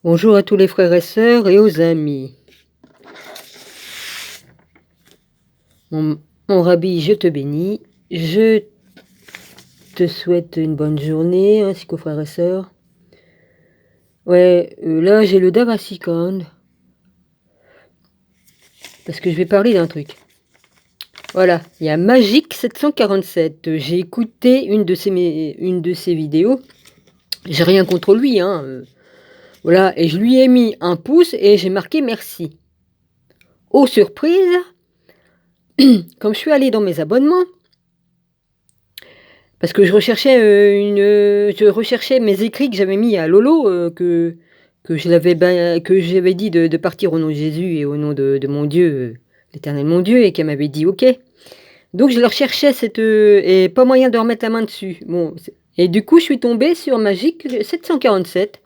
Bonjour à tous les frères et sœurs et aux amis. Mon rabbi, je te bénis. Je te souhaite une bonne journée, ainsi qu'aux frères et sœurs. Ouais, là j'ai le Davasikon. Parce que je vais parler d'un truc. Voilà, il y a Magic 747. J'ai écouté une de ses vidéos. J'ai rien contre lui, hein. Voilà, et je lui ai mis un pouce et j'ai marqué merci. Oh surprise, comme je suis allée dans mes abonnements, parce que je recherchais mes écrits que j'avais mis à Lolo, que j'avais dit de partir au nom de Jésus et au nom de mon Dieu, l'Éternel mon Dieu, et qu'elle m'avait dit OK. Donc je le recherchais et pas moyen de remettre la main dessus. Bon, et du coup je suis tombée sur Magic 747,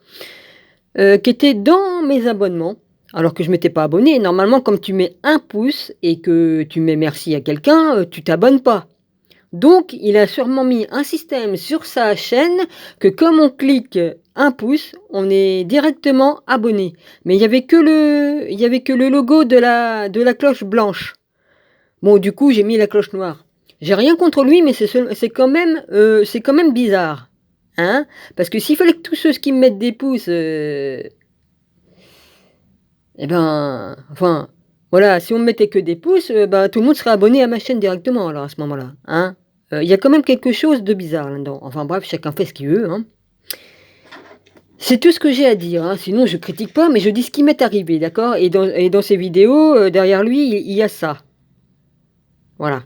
qui était dans mes abonnements, alors que je m'étais pas abonnée. Normalement, comme tu mets un pouce et que tu mets merci à quelqu'un, tu t'abonnes pas. Donc, il a sûrement mis un système sur sa chaîne que comme on clique un pouce, on est directement abonné. Mais il y avait que le logo de la cloche blanche. Bon, du coup, j'ai mis la cloche noire. J'ai rien contre lui, mais c'est quand même bizarre. Hein? Parce que s'il fallait que tous ceux qui me mettent des pouces, enfin, voilà, si on me mettait que des pouces, tout le monde serait abonné à ma chaîne directement, alors à ce moment-là, hein. Il y a quand même quelque chose de bizarre là-dedans. Enfin bref, chacun fait ce qu'il veut, hein. C'est tout ce que j'ai à dire, hein. Sinon je critique pas, mais je dis ce qui m'est arrivé, d'accord? Et dans ces vidéos, derrière lui, il y a ça. Voilà.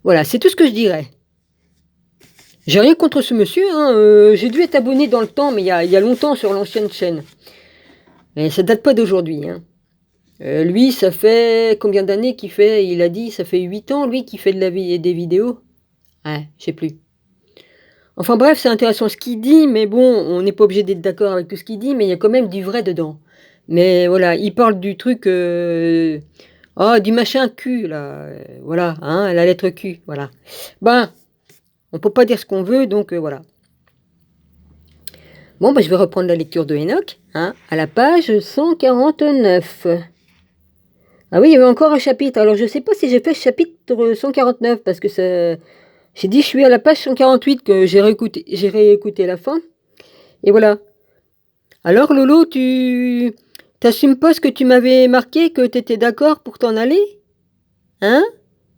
Voilà, c'est tout ce que je dirais. J'ai rien contre ce monsieur, hein, j'ai dû être abonné dans le temps, mais il y a longtemps sur l'ancienne chaîne. Et ça date pas d'aujourd'hui, hein. Lui, ça fait combien d'années qu'il fait? Il a dit, ça fait 8 ans, lui, qu'il fait des vidéos? Ouais, je sais plus. Enfin bref, c'est intéressant ce qu'il dit, mais bon, on n'est pas obligé d'être d'accord avec tout ce qu'il dit, mais il y a quand même du vrai dedans. Mais voilà, il parle du truc, du machin Q, là, voilà, hein, la lettre Q, voilà. Ben, on peut pas dire ce qu'on veut, donc voilà. Bon, je vais reprendre la lecture de Enoch, hein, à la page 149. Ah oui, il y avait encore un chapitre. Alors, je sais pas si j'ai fait chapitre 149, parce que j'ai dit je suis à la page 148, que j'ai réécouté la fin. Et voilà. Alors, Lolo, tu t'assumes pas ce que tu m'avais marqué, que t'étais d'accord pour t'en aller? Hein?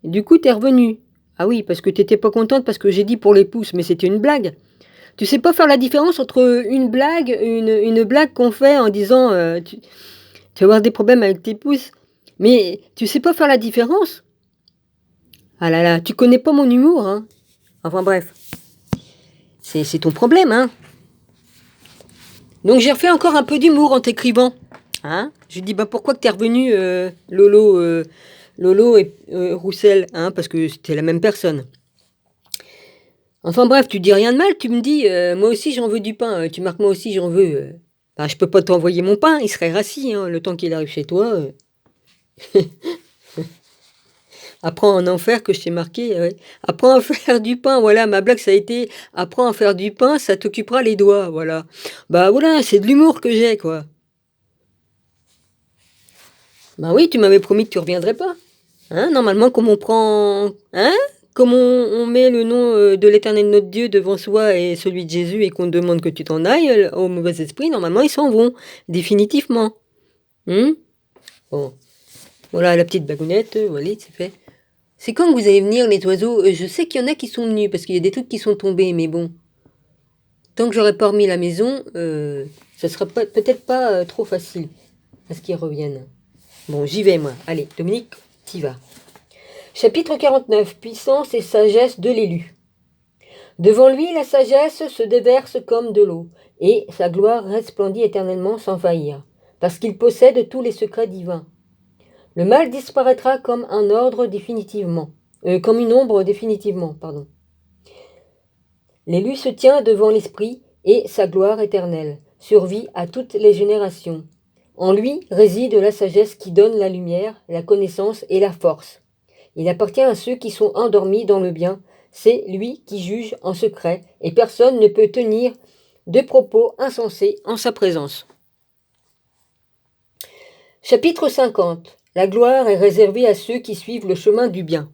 Du coup, t'es revenu. Ah oui, parce que t'étais pas contente parce que j'ai dit pour les pouces, mais c'était une blague. Tu sais pas faire la différence entre une blague, une blague qu'on fait en disant tu vas avoir des problèmes avec tes pouces. Mais tu sais pas faire la différence? Ah là là, tu connais pas mon humour, hein? Enfin bref, c'est ton problème, hein? Donc j'ai refait encore un peu d'humour en t'écrivant, hein? Je lui dis pourquoi que t'es revenu, Lolo et Roussel, hein? Parce que c'était la même personne. Enfin bref, tu dis rien de mal, tu me dis moi aussi j'en veux du pain, tu marques moi aussi j'en veux. Je peux pas t'envoyer mon pain, il serait rassis, hein, le temps qu'il arrive chez toi. Apprends à en faire que je t'ai marqué. Ouais. Apprends à faire du pain. Voilà, ma blague, ça a été apprends à faire du pain, ça t'occupera les doigts. Voilà. Bah voilà, c'est de l'humour que j'ai, quoi. Bah oui, tu m'avais promis que tu reviendrais pas. Hein, normalement, comme on prend. Hein? Comme on met le nom de l'Éternel notre Dieu devant soi et celui de Jésus et qu'on te demande que tu t'en ailles au mauvais esprit, normalement, ils s'en vont. Définitivement. Bon. Voilà la petite bagounette, voilà, c'est fait. C'est quand que vous allez venir, les oiseaux? Je sais qu'il y en a qui sont venus, parce qu'il y a des trucs qui sont tombés, mais bon. Tant que j'aurai pas remis la maison, ça sera peut-être pas trop facile à ce qu'ils reviennent. Bon, j'y vais, moi. Allez, Dominique, t'y vas. Chapitre 49. Puissance et sagesse de l'élu. Devant lui, la sagesse se déverse comme de l'eau, et sa gloire resplendit éternellement sans faillir, parce qu'il possède tous les secrets divins. Le mal disparaîtra comme un ordre définitivement, comme une ombre définitivement, pardon. L'élu se tient devant l'Esprit et sa gloire éternelle survit à toutes les générations. En lui réside la sagesse qui donne la lumière, la connaissance et la force. Il appartient à ceux qui sont endormis dans le bien. C'est lui qui juge en secret et personne ne peut tenir de propos insensés en sa présence. Chapitre 50. La gloire est réservée à ceux qui suivent le chemin du bien.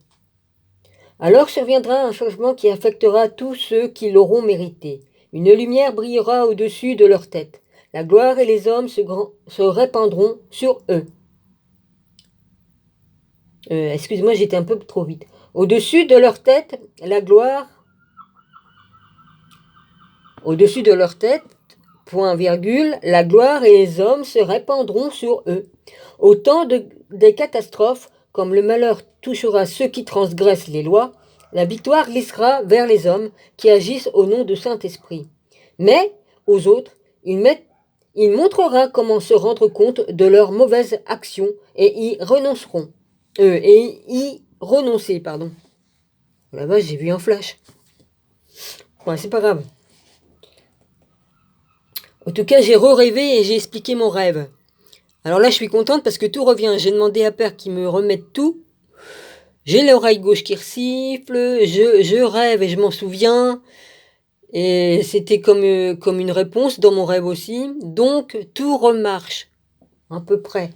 Alors surviendra un changement qui affectera tous ceux qui l'auront mérité. Une lumière brillera au-dessus de leur tête. La gloire et les hommes se répandront sur eux. Excuse-moi, j'étais un peu trop vite. Au-dessus de leur tête, la gloire. Au-dessus de leur tête, point virgule, la gloire et les hommes se répandront sur eux. Au temps des catastrophes, comme le malheur touchera ceux qui transgressent les lois, la victoire glissera vers les hommes qui agissent au nom du Saint-Esprit. Mais, aux autres, il montrera comment se rendre compte de leurs mauvaises actions et y renonceront. Renoncer, pardon. Là-bas, j'ai vu un flash. Ouais, c'est pas grave. En tout cas, j'ai rêvé et j'ai expliqué mon rêve. Alors là, je suis contente parce que tout revient. J'ai demandé à Père qu'il me remette tout. J'ai l'oreille gauche qui siffle, je rêve et je m'en souviens. Et c'était comme une réponse dans mon rêve aussi. Donc, tout remarche. À peu près.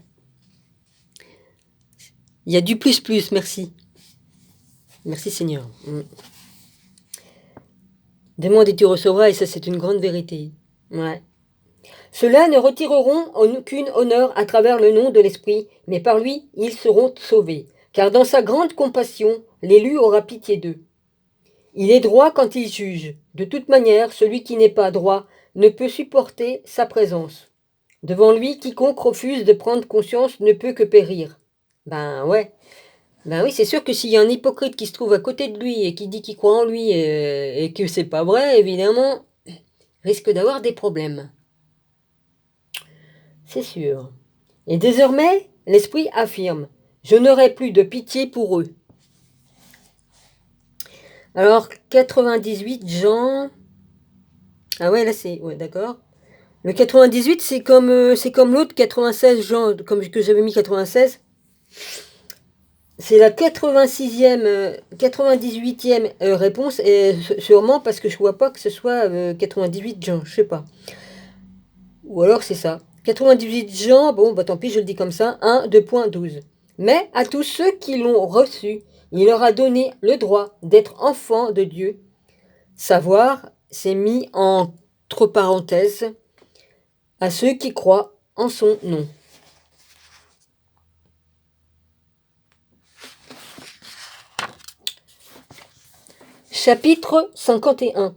Il y a du plus, merci. Merci Seigneur. Demande et tu recevras, et ça c'est une grande vérité. Ouais. Ceux-là ne retireront aucune honneur à travers le nom de l'Esprit, mais par lui ils seront sauvés. Car dans sa grande compassion, l'élu aura pitié d'eux. Il est droit quand il juge. De toute manière, celui qui n'est pas droit ne peut supporter sa présence. Devant lui, quiconque refuse de prendre conscience ne peut que périr. Ben ouais. Ben oui, c'est sûr que s'il y a un hypocrite qui se trouve à côté de lui et qui dit qu'il croit en lui et que c'est pas vrai, évidemment, risque d'avoir des problèmes. C'est sûr. Et désormais, l'Esprit affirme, je n'aurai plus de pitié pour eux. Alors, 98 Jean... Ah ouais, là c'est... Ouais, d'accord. Le 98, c'est comme l'autre 96 Jean, comme que j'avais mis 96. C'est la 86e, 98e réponse, et sûrement parce que je vois pas que ce soit 98 Jean, je sais pas. Ou alors c'est ça. 98 Jean, bon, bah tant pis, je le dis comme ça, 1, 2.12. Mais à tous ceux qui l'ont reçu, il leur a donné le droit d'être enfants de Dieu. Savoir, c'est mis entre parenthèses, à ceux qui croient en son nom. Chapitre 51.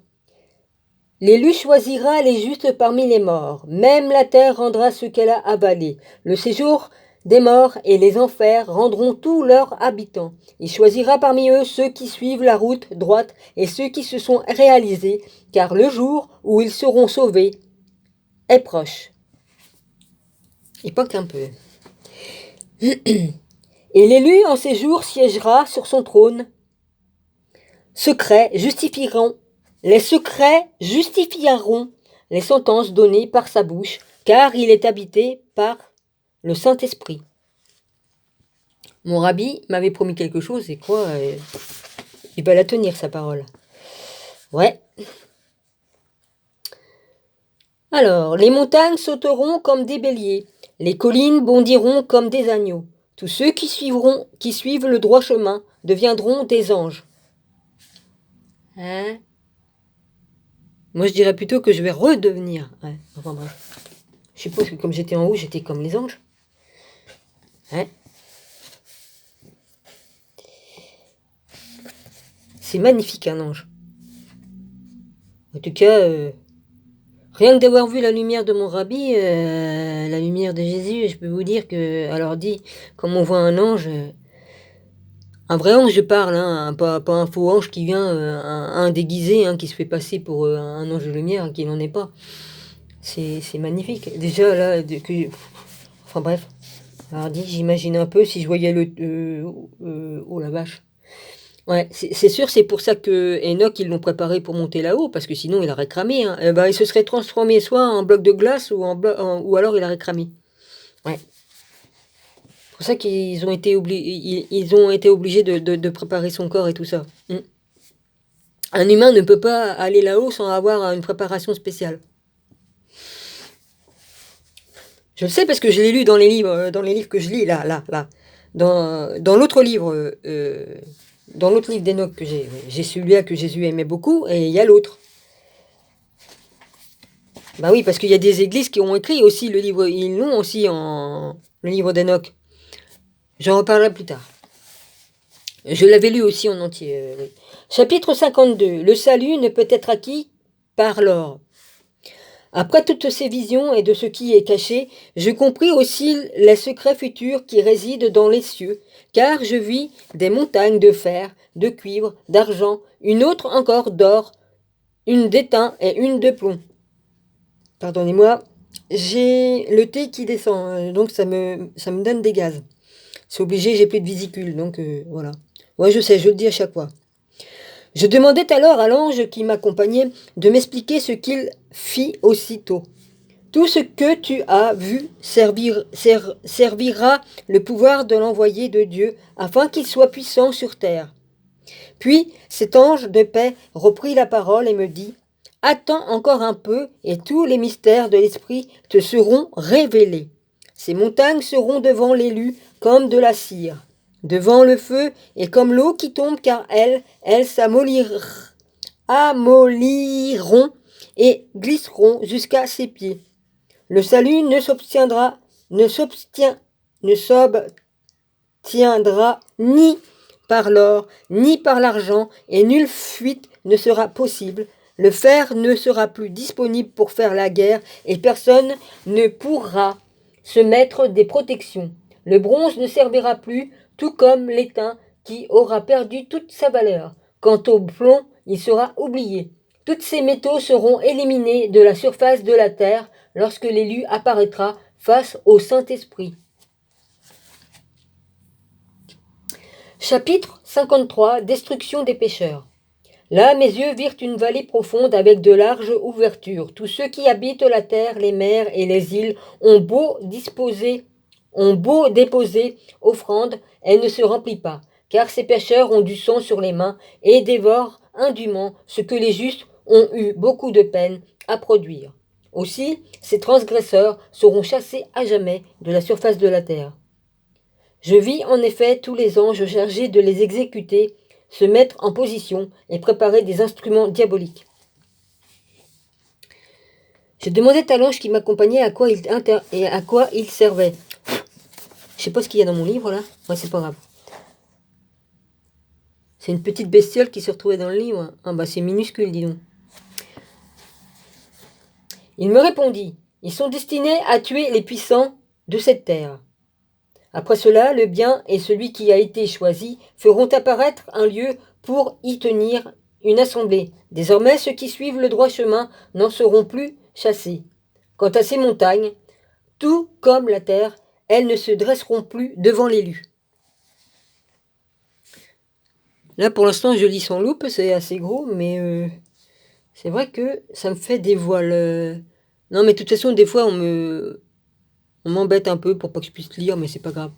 L'élu choisira les justes parmi les morts. Même la terre rendra ce qu'elle a avalé. Le séjour des morts et les enfers rendront tous leurs habitants. Il choisira parmi eux ceux qui suivent la route droite et ceux qui se sont réalisés, car le jour où ils seront sauvés est proche. Et pas qu'un peu. Et l'élu en ces jours siégera sur son trône. Les secrets justifieront les sentences données par sa bouche, car il est habité par le Saint-Esprit. Mon rabbi m'avait promis quelque chose, et quoi, il va la tenir, sa parole. Ouais. Alors, les montagnes sauteront comme des béliers, les collines bondiront comme des agneaux. Tous ceux qui suivent le droit chemin, deviendront des anges. Hein? Moi, je dirais plutôt que je vais redevenir. Ouais, enfin bref. Je suppose que comme j'étais en haut, j'étais comme les anges. Hein? C'est magnifique, un ange. En tout cas, rien que d'avoir vu la lumière de mon rabbi, la lumière de Jésus, je peux vous dire que, alors dit, comme on voit un ange, un vrai ange, je parle, hein, pas un faux ange qui vient, un déguisé, hein, qui se fait passer pour un ange de lumière, hein, qui n'en est pas. C'est magnifique. Déjà, là, enfin bref. Alors dit, j'imagine un peu si je voyais oh la vache. Ouais, c'est sûr, c'est pour ça que Enoch, ils l'ont préparé pour monter là-haut, parce que sinon il aurait cramé. Hein. Il se serait transformé soit en bloc de glace ou ou alors il aurait cramé. Ouais. C'est pour ça qu'ils ont été obligés de préparer son corps et tout ça. Un humain ne peut pas aller là-haut sans avoir une préparation spéciale. Je le sais parce que je l'ai lu dans les livres que je lis, là. Dans l'autre livre, dans l'autre livre d'Enoch que j'ai celui-là que Jésus aimait beaucoup, et il y a l'autre. Bah oui, parce qu'il y a des églises qui ont écrit aussi le livre, ils l'ont aussi le livre d'Enoch. J'en reparlerai plus tard. Je l'avais lu aussi en entier. Oui. Chapitre 52. Le salut ne peut être acquis par l'or. Après toutes ces visions et de ce qui est caché, je compris aussi les secrets futurs qui résident dans les cieux, car je vis des montagnes de fer, de cuivre, d'argent, une autre encore d'or, une d'étain et une de plomb. Pardonnez-moi, j'ai le thé qui descend, donc ça me donne des gaz. C'est obligé, j'ai plus de vésicule, donc voilà. Ouais, je sais, je le dis à chaque fois. Je demandais alors à l'ange qui m'accompagnait de m'expliquer ce qu'il fit aussitôt. Tout ce que tu as vu servira le pouvoir de l'envoyé de Dieu afin qu'il soit puissant sur terre. Puis cet ange de paix reprit la parole et me dit « Attends encore un peu et tous les mystères de l'esprit te seront révélés. Ces montagnes seront devant l'élu comme de la cire, devant le feu et comme l'eau qui tombe car elles s'amolliront et glisseront jusqu'à ses pieds. Le salut ne s'obtiendra ni par l'or, ni par l'argent, et nulle fuite ne sera possible. Le fer ne sera plus disponible pour faire la guerre, et personne ne pourra se mettre des protections. Le bronze ne servira plus, tout comme l'étain qui aura perdu toute sa valeur. Quant au plomb, il sera oublié. Tous ces métaux seront éliminés de la surface de la terre lorsque l'élu apparaîtra face au Saint-Esprit. Chapitre 53. Destruction des pécheurs. Là, mes yeux virent une vallée profonde avec de larges ouvertures. Tous ceux qui habitent la terre, les mers et les îles ont beau déposer offrande, elle ne se remplit pas, car ces pécheurs ont du sang sur les mains et dévorent indûment ce que les justes ont eu beaucoup de peine à produire. Aussi, ces transgresseurs seront chassés à jamais de la surface de la terre. Je vis en effet tous les anges chargés de les exécuter se mettre en position et préparer des instruments diaboliques. Je demandais à l'ange qui m'accompagnait à quoi il servait. Je sais pas ce qu'il y a dans mon livre là. Ouais, c'est pas grave. C'est une petite bestiole qui se retrouvait dans le livre. Ah bah c'est minuscule, dis donc. Il me répondit, ils sont destinés à tuer les puissants de cette terre. Après cela, le bien et celui qui a été choisi feront apparaître un lieu pour y tenir une assemblée. Désormais, ceux qui suivent le droit chemin n'en seront plus chassés. Quant à ces montagnes, tout comme la terre, elles ne se dresseront plus devant l'élu. Là, pour l'instant, je lis sans loupe, c'est assez gros, mais c'est vrai que ça me fait des voiles. Non, mais de toute façon, des fois, on m'embête un peu pour pas que je puisse lire, mais c'est pas grave.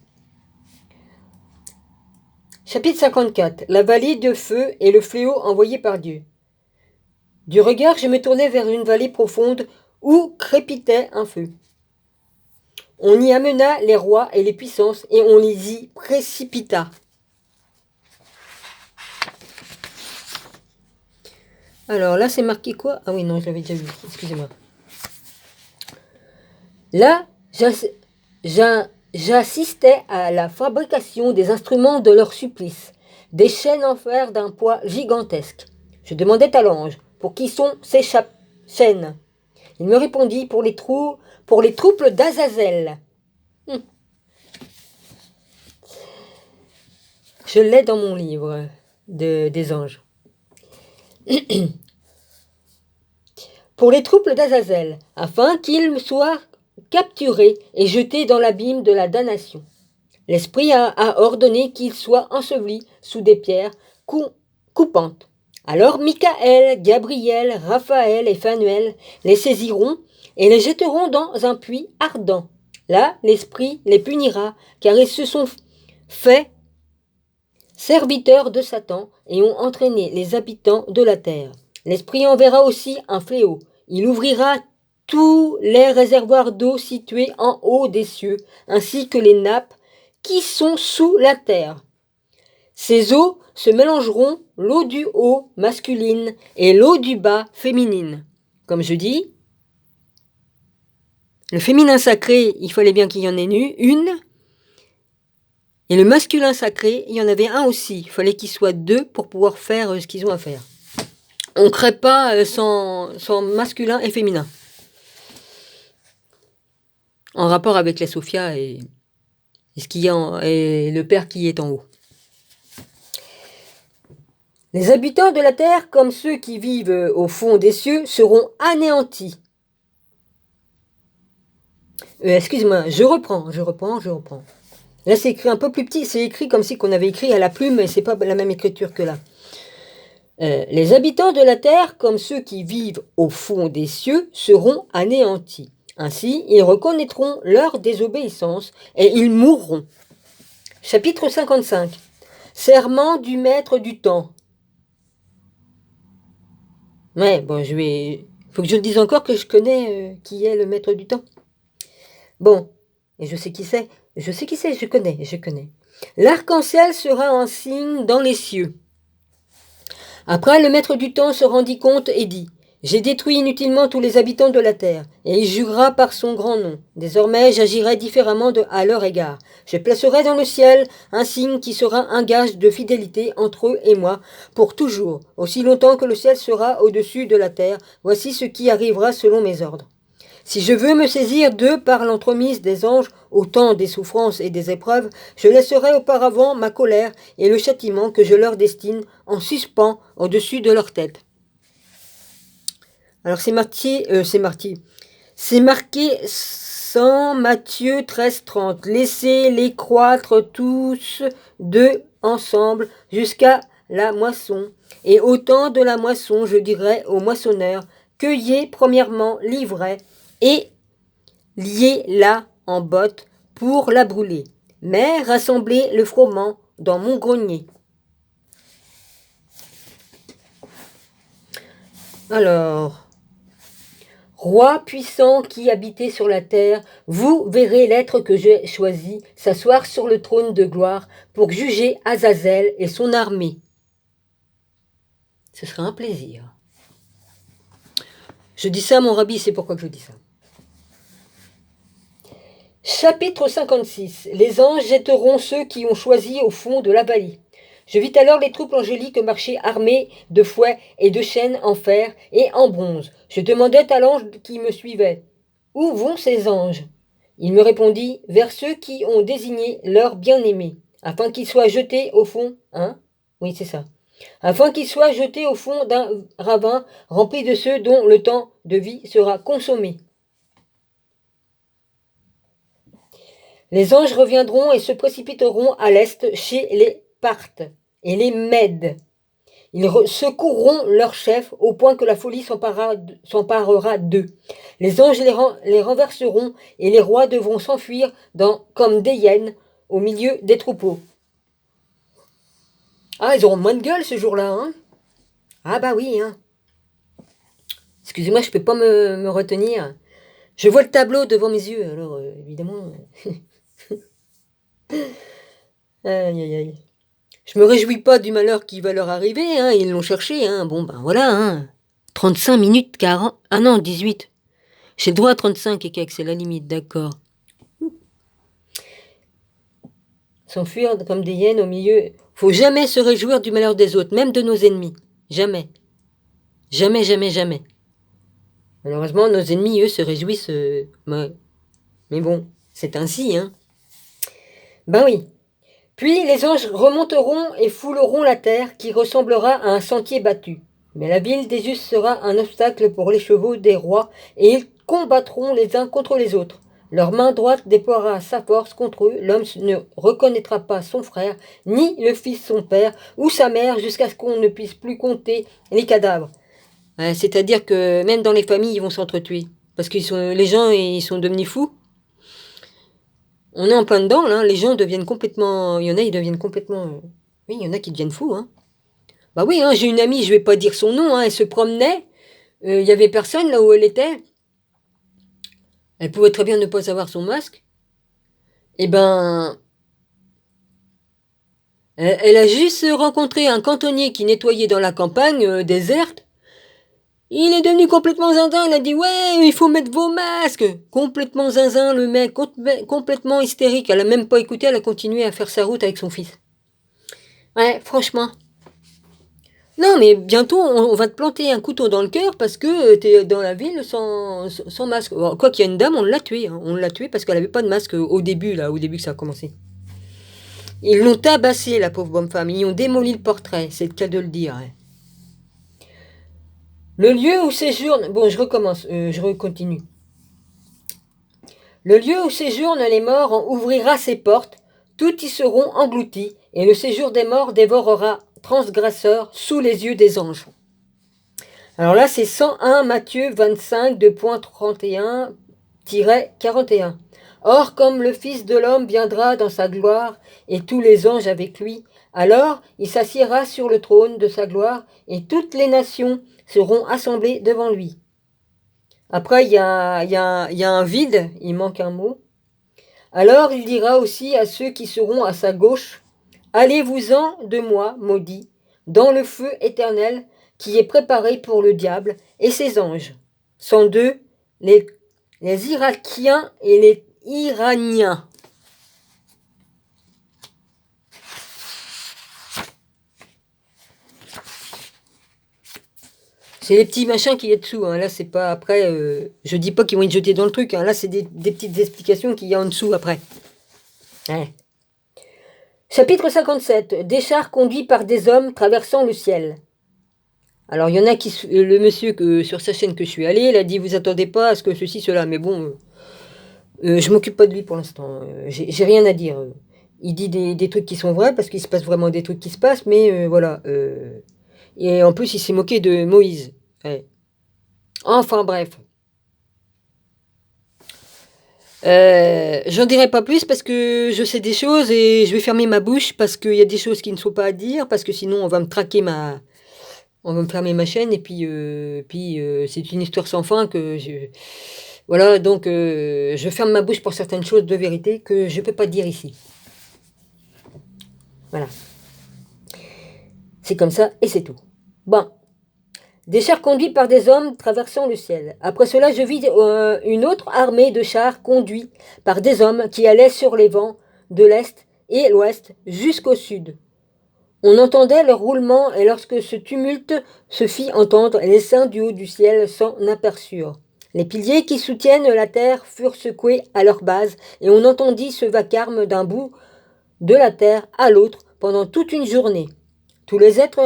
Chapitre 54. La vallée de feu et le fléau envoyé par Dieu. Du regard, je me tournai vers une vallée profonde où crépitait un feu. On y amena les rois et les puissances et on les y précipita. Alors là, c'est marqué quoi? Ah oui, non, je l'avais déjà vu, excusez-moi. Là, j'assistais à la fabrication des instruments de leur supplice, des chaînes en fer d'un poids gigantesque. Je demandais à l'ange, pour qui sont ces chaînes? Il me répondit, pour les troupes d'Azazel. Je l'ai dans mon livre des anges. Pour les troupes d'Azazel, afin qu'ils soient capturés et jetés dans l'abîme de la damnation. L'Esprit a ordonné qu'ils soient ensevelis sous des pierres coupantes. Alors Michael, Gabriel, Raphaël et Phanuel les saisiront et les jetteront dans un puits ardent. Là, l'Esprit les punira, car ils se sont fait serviteurs de Satan, et ont entraîné les habitants de la terre. L'Esprit enverra aussi un fléau. Il ouvrira tous les réservoirs d'eau situés en haut des cieux, ainsi que les nappes qui sont sous la terre. Ces eaux se mélangeront, l'eau du haut masculine et l'eau du bas féminine. Comme je dis, le féminin sacré, il fallait bien qu'il y en ait une. Et le masculin sacré, il y en avait un aussi. Il fallait qu'il soit deux pour pouvoir faire ce qu'ils ont à faire. On ne crée pas sans masculin et féminin. En rapport avec la Sophia et ce qu'il y a et le Père qui est en haut. Les habitants de la terre, comme ceux qui vivent au fond des cieux, seront anéantis. Excuse-moi, je reprends. Là, c'est écrit un peu plus petit. C'est écrit comme si qu'on avait écrit à la plume, mais c'est pas la même écriture que là. Les habitants de la terre, comme ceux qui vivent au fond des cieux, seront anéantis. Ainsi, ils reconnaîtront leur désobéissance et ils mourront. Chapitre 55. Serment du maître du temps. Ouais, bon, faut que je le dise encore que je connais qui est le maître du temps. Bon, et je sais qui c'est. Je connais. L'arc-en-ciel sera un signe dans les cieux. Après, le maître du temps se rendit compte et dit : j'ai détruit inutilement tous les habitants de la terre, et il jurera par son grand nom. Désormais, j'agirai différemment à leur égard. Je placerai dans le ciel un signe qui sera un gage de fidélité entre eux et moi, pour toujours, aussi longtemps que le ciel sera au-dessus de la terre. Voici ce qui arrivera selon mes ordres. Si je veux me saisir d'eux par l'entremise des anges au temps des souffrances et des épreuves, je laisserai auparavant ma colère et le châtiment que je leur destine en suspens au-dessus de leur tête. Alors c'est marqué 100 Matthieu 13:30. Laissez-les croître tous deux ensemble jusqu'à la moisson. Et au temps de la moisson, je dirai aux moissonneurs, cueillez premièrement l'ivraie et liez-la en botte pour la brûler. Mais rassemblez le froment dans mon grenier. Alors, roi puissant qui habitez sur la terre, vous verrez l'être que j'ai choisi s'asseoir sur le trône de gloire pour juger Azazel et son armée. Ce sera un plaisir. Je dis ça, mon rabbi, c'est pourquoi que je dis ça. Chapitre 56. Les anges jetteront ceux qui ont choisi au fond de la vallée. Je vis alors les troupes angéliques marcher armées de fouets et de chaînes en fer et en bronze. Je demandai à l'ange qui me suivait : où vont ces anges ? Il me répondit : vers ceux qui ont désigné leur bien-aimé, afin qu'ils soient jetés au fond, Oui, c'est ça. Afin qu'ils soient jetés au fond d'un ravin rempli de ceux dont le temps de vie sera consommé. Les anges reviendront et se précipiteront à l'est chez les Parthes et les Mèdes. Ils secourront leurs chefs au point que la folie s'emparera d'eux. Les anges les renverseront et les rois devront s'enfuir comme des hyènes au milieu des troupeaux. Ah, ils auront moins de gueule ce jour-là, hein ? Ah bah oui, hein. Excusez-moi, je peux pas me retenir. Je vois le tableau devant mes yeux, alors évidemment... Aïe, aïe, aïe. Je me réjouis pas du malheur qui va leur arriver, hein, ils l'ont cherché, hein. Bon ben voilà, hein. 35 minutes 40. Ah non, 18. J'ai le droit à 35 et quelques, c'est la limite, d'accord. S'enfuir comme des hyènes au milieu. Faut jamais se réjouir du malheur des autres, même de nos ennemis. Jamais. Jamais, jamais, jamais. Malheureusement, nos ennemis, eux, se réjouissent. Mais bon, c'est ainsi, hein. Ben oui. Puis les anges remonteront et fouleront la terre qui ressemblera à un sentier battu. Mais la ville des justes sera un obstacle pour les chevaux des rois et ils combattront les uns contre les autres. Leur main droite déploiera sa force contre eux. L'homme ne reconnaîtra pas son frère, ni le fils son père ou sa mère jusqu'à ce qu'on ne puisse plus compter les cadavres. C'est-à-dire que même dans les familles, ils vont s'entretuer. Parce que les gens ils sont devenus fous. On est en plein dedans, là. Les gens deviennent complètement... Il y en a, ils deviennent complètement Oui, il y en a qui deviennent fous, hein. Bah oui, hein, j'ai une amie, je vais pas dire son nom, hein, elle se promenait, il y avait personne là où elle était. Elle pouvait très bien ne pas avoir son masque. Eh ben, elle a juste rencontré un cantonnier qui nettoyait dans la campagne déserte. Il est devenu complètement zinzin, il a dit ouais, il faut mettre vos masques. Complètement zinzin, le mec, complètement hystérique. Elle a même pas écouté, elle a continué à faire sa route avec son fils. Ouais, franchement. Non, mais bientôt, on va te planter un couteau dans le cœur parce que t'es dans la ville sans masque. Bon, quoi qu'il y a une dame, on l'a tuée. Hein. On l'a tuée parce qu'elle avait pas de masque au début, là, au début que ça a commencé. Ils l'ont tabassée, la pauvre bonne femme. Ils ont démoli le portrait, c'est le cas de le dire. Hein. Le lieu où séjourne... Bon, je recommence, je continue. Le lieu où séjournent les morts en ouvrira ses portes, tous y seront engloutis, et le séjour des morts dévorera transgresseurs sous les yeux des anges. Alors là, c'est 101 Matthieu 25, 2.31-41. Or, comme le Fils de l'homme viendra dans sa gloire, et tous les anges avec lui, alors il s'assiera sur le trône de sa gloire, et toutes les nations seront assemblées devant lui. Après, il y a un vide, il manque un mot. Alors il dira aussi à ceux qui seront à sa gauche, allez-vous-en de moi, maudits, dans le feu éternel qui est préparé pour le diable et ses anges. 102, les Irakiens et les Iraniens. C'est les petits machins qui y a dessous. Hein. Là, c'est pas après. Je dis pas qu'ils vont être jetés dans le truc. Hein. Là, c'est des petites explications qu'il y a en dessous après. Ouais. Chapitre 57. Des chars conduits par des hommes traversant le ciel. Alors, il y en a qui... Le monsieur sur sa chaîne que je suis allé, il a dit, vous attendez pas à ce que ceci, cela. Mais bon, je m'occupe pas de lui pour l'instant. J'ai rien à dire. Il dit des trucs qui sont vrais, parce qu'il se passe vraiment des trucs qui se passent, mais voilà. Et en plus, il s'est moqué de Moïse. Ouais. Enfin, bref. J'en dirai pas plus parce que je sais des choses et je vais fermer ma bouche parce qu'il y a des choses qui ne sont pas à dire, parce que sinon on va me traquer on va me fermer ma chaîne et puis c'est une histoire sans fin que voilà, donc je ferme ma bouche pour certaines choses de vérité que je peux pas dire ici. Voilà. C'est comme ça et c'est tout. Bon. Des chars conduits par des hommes traversant le ciel. Après cela, je vis une autre armée de chars conduits par des hommes qui allaient sur les vents de l'est et l'ouest jusqu'au sud. On entendait leur roulement et lorsque ce tumulte se fit entendre, les saints du haut du ciel s'en aperçurent. Les piliers qui soutiennent la terre furent secoués à leur base et on entendit ce vacarme d'un bout de la terre à l'autre pendant toute une journée. Tous les êtres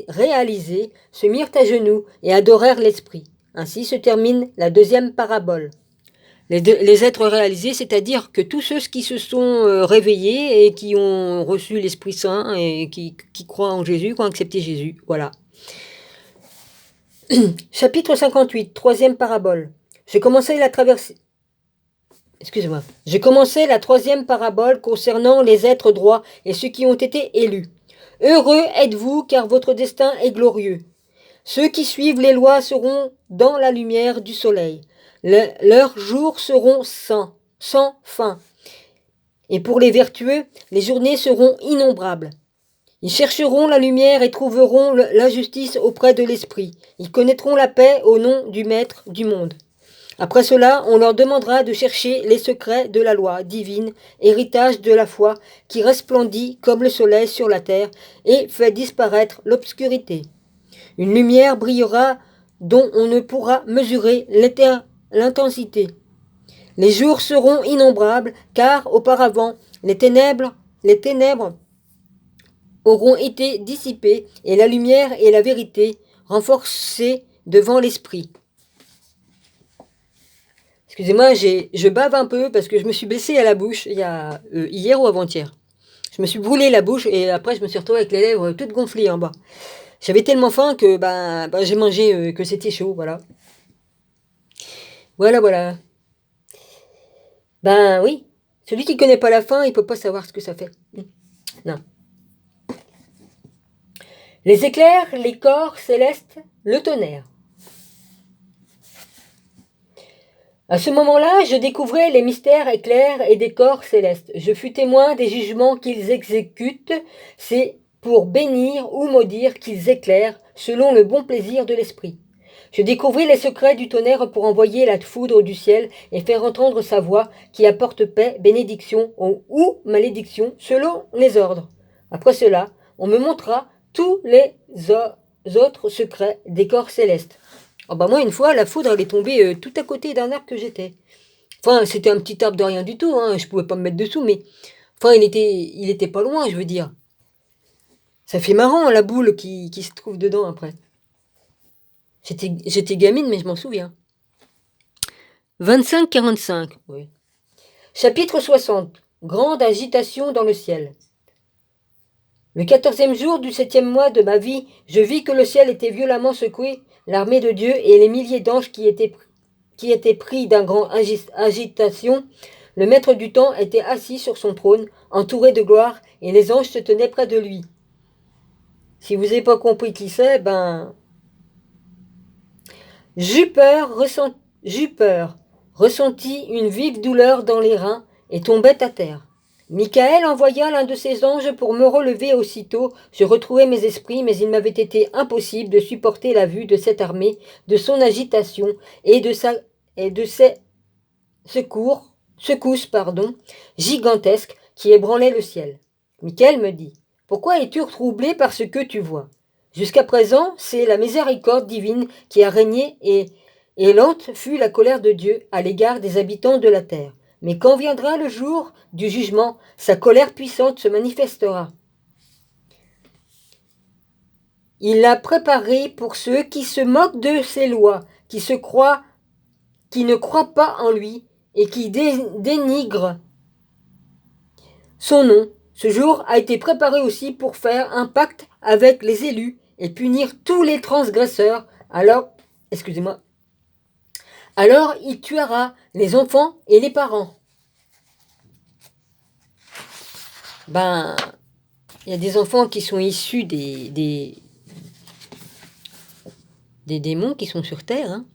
réalisés se mirent à genoux et adorèrent l'Esprit. Ainsi se termine la deuxième parabole. Les êtres réalisés, c'est-à-dire que tous ceux qui se sont réveillés et qui ont reçu l'Esprit Saint et qui croient en Jésus, qui ont accepté Jésus. Voilà. Chapitre 58, troisième parabole. J'ai commencé la troisième parabole concernant les êtres droits et ceux qui ont été élus. Heureux êtes-vous, car votre destin est glorieux. Ceux qui suivent les lois seront dans la lumière du soleil. Leurs jours seront sans fin. Et pour les vertueux, les journées seront innombrables. Ils chercheront la lumière et trouveront la justice auprès de l'Esprit. Ils connaîtront la paix au nom du Maître du monde. Après cela, on leur demandera de chercher les secrets de la loi divine, héritage de la foi, qui resplendit comme le soleil sur la terre et fait disparaître l'obscurité. Une lumière brillera dont on ne pourra mesurer l'intensité. Les jours seront innombrables, car auparavant, les ténèbres auront été dissipées et la lumière et la vérité renforcées devant l'esprit. Excusez-moi, je bave un peu parce que je me suis blessée à la bouche hier ou avant-hier. Je me suis brûlé la bouche et après je me suis retrouvée avec les lèvres toutes gonflées en bas. J'avais tellement faim que j'ai mangé que c'était chaud, voilà. Voilà. Oui, celui qui connaît pas la faim, il peut pas savoir ce que ça fait. Non. les éclairs, les corps célestes, le tonnerre. À ce moment-là, je découvrais les mystères éclairs et des corps célestes. Je fus témoin des jugements qu'ils exécutent. C'est pour bénir ou maudire qu'ils éclairent, selon le bon plaisir de l'esprit. Je découvris les secrets du tonnerre pour envoyer la foudre du ciel et faire entendre sa voix qui apporte paix, bénédiction ou malédiction selon les ordres. Après cela, on me montra tous les autres secrets des corps célestes. Oh bah moi, une fois, la foudre, elle est tombée tout à côté d'un arbre que j'étais. Enfin, c'était un petit arbre de rien du tout, hein, je pouvais pas me mettre dessous, mais... Enfin, il était pas loin, je veux dire. Ça fait marrant, la boule qui se trouve dedans, après. J'étais gamine, mais je m'en souviens. 25-45, oui. Chapitre 60. Grande agitation dans le ciel. Le 14e jour du 7e mois de ma vie, je vis que le ciel était violemment secoué, l'armée de Dieu et les milliers d'anges qui étaient pris d'un grand agitation. Le maître du temps était assis sur son trône, entouré de gloire, et les anges se tenaient près de lui. Si vous n'avez pas compris qui c'est, ben... J'eus peur, ressentit une vive douleur dans les reins et tombait à terre. Michael envoya l'un de ses anges pour me relever aussitôt. Je retrouvai mes esprits, mais il m'avait été impossible de supporter la vue de cette armée, de son agitation et de ses secousses, gigantesques qui ébranlaient le ciel. Michael me dit : « Pourquoi es-tu troublé par ce que tu vois ? Jusqu'à présent, c'est la miséricorde divine qui a régné et lente fut la colère de Dieu à l'égard des habitants de la terre. Mais quand viendra le jour du jugement, sa colère puissante se manifestera. Il l'a préparé pour ceux qui se moquent de ses lois, qui ne croient pas en lui et qui dénigrent son nom. Ce jour a été préparé aussi pour faire un pacte avec les élus et punir tous les transgresseurs. Alors il tuera les enfants et les parents. Ben, il y a des enfants qui sont issus des démons qui sont sur Terre, hein.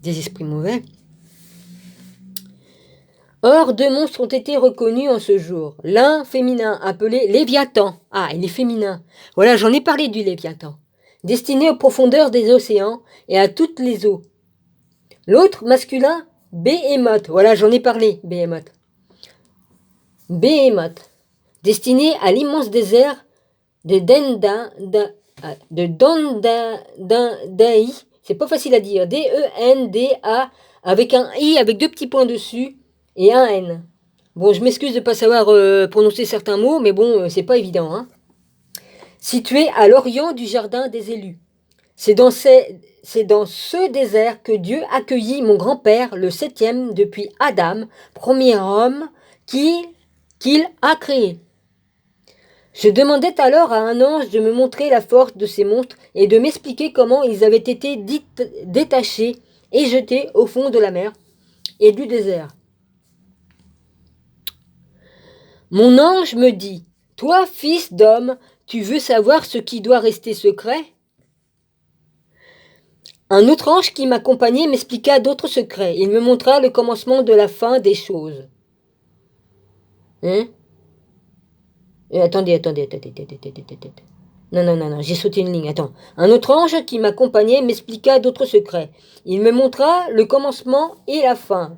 Des esprits mauvais. Or, deux monstres ont été reconnus en ce jour. L'un féminin, appelé Léviathan. Ah, il est féminin. Voilà, j'en ai parlé du Léviathan. Destiné aux profondeurs des océans et à toutes les eaux. L'autre, masculin, Béhémoth. Voilà, j'en ai parlé, Béhémoth. Béhémoth. Destiné à l'immense désert de Dendaï. C'est pas facile à dire. D-E-N-D-A, avec un I, avec deux petits points dessus, et un N. Bon, je m'excuse de ne pas savoir prononcer certains mots, mais bon, c'est pas évident, hein. Situé à l'orient du jardin des élus. C'est dans ce désert que Dieu accueillit mon grand-père, le 7e depuis Adam, premier homme qu'il a créé. Je demandais alors à un ange de me montrer la force de ces monstres et de m'expliquer comment ils avaient été détachés et jetés au fond de la mer et du désert. Mon ange me dit : « Toi, fils d'homme, tu veux savoir ce qui doit rester secret ? » Un autre ange qui m'accompagnait m'expliqua d'autres secrets. Il me montra le commencement de la fin des choses. Hein ? Attendez. Non, j'ai sauté une ligne. Attends. Un autre ange qui m'accompagnait m'expliqua d'autres secrets. Il me montra le commencement et la fin.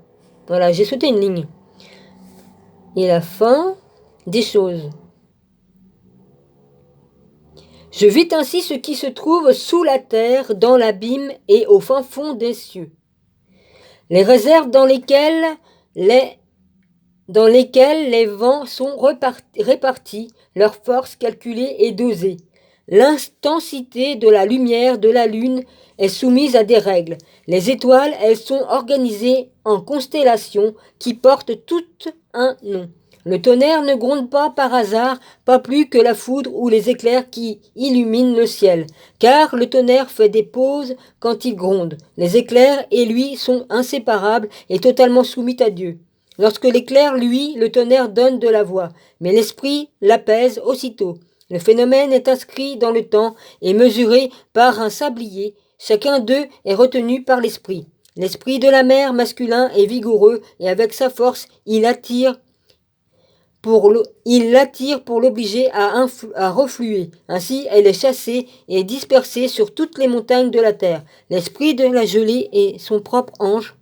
Voilà, j'ai sauté une ligne. Et la fin des choses. Je vis ainsi ce qui se trouve sous la terre, dans l'abîme et au fin fond des cieux. Les réserves dans lesquelles les vents sont répartis, leur force calculée et dosée. L'intensité de la lumière de la lune est soumise à des règles. Les étoiles, elles sont organisées en constellations qui portent toutes un nom. Le tonnerre ne gronde pas par hasard, pas plus que la foudre ou les éclairs qui illuminent le ciel, car le tonnerre fait des pauses quand il gronde. Les éclairs et lui sont inséparables et totalement soumis à Dieu. Lorsque l'éclair, lui, le tonnerre donne de la voix, mais l'esprit l'apaise aussitôt. Le phénomène est inscrit dans le temps et mesuré par un sablier. Chacun d'eux est retenu par l'esprit. L'esprit de la mer masculin est vigoureux et avec sa force, il l'attire pour l'obliger à refluer. Ainsi, elle est chassée et dispersée sur toutes les montagnes de la terre. L'esprit de la gelée est son propre ange,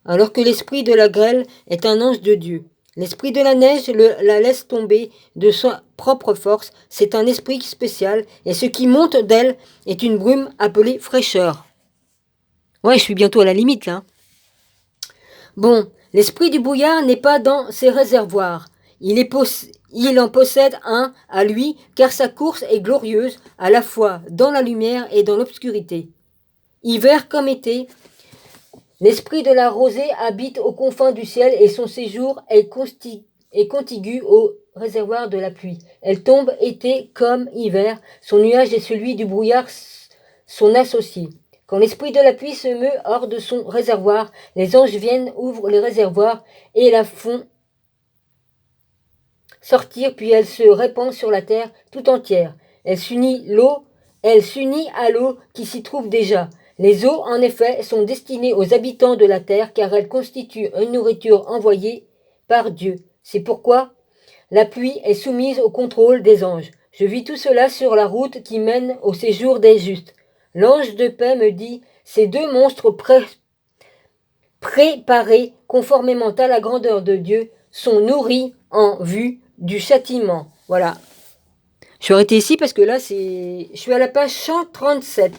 alors que l'esprit de la grêle est un ange de Dieu. L'esprit de la neige la laisse tomber de sa propre force. C'est un esprit spécial, et ce qui monte d'elle est une brume appelée fraîcheur. Ouais, je suis bientôt à la limite, là. Bon, l'esprit du brouillard n'est pas dans ses réservoirs. Il en possède un à lui, car sa course est glorieuse, à la fois dans la lumière et dans l'obscurité. Hiver comme été, l'esprit de la rosée habite aux confins du ciel et son séjour est contigu au réservoir de la pluie. Elle tombe été comme hiver, son nuage est celui du brouillard, son associé. Quand l'esprit de la pluie se meut hors de son réservoir, les anges viennent, ouvrent les réservoirs et la font sortir, puis elle se répand sur la terre tout entière. Elle s'unit à l'eau qui s'y trouve déjà. Les eaux, en effet, sont destinées aux habitants de la terre, car elles constituent une nourriture envoyée par Dieu. C'est pourquoi la pluie est soumise au contrôle des anges. Je vis tout cela sur la route qui mène au séjour des justes. L'ange de paix me dit, ces deux monstres préparés conformément à la grandeur de Dieu sont nourris en vue du châtiment. Voilà. Je vais arrêter ici parce que là, je suis à la page 137.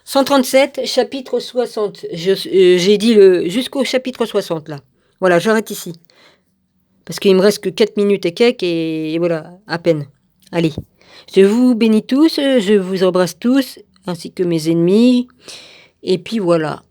137, chapitre 60. J'ai dit jusqu'au chapitre 60, là. Voilà, j'arrête ici. Parce qu'il me reste que 4 minutes et quelques, et voilà, à peine. Allez. Je vous bénis tous, je vous embrasse tous, ainsi que mes ennemis. Et puis voilà.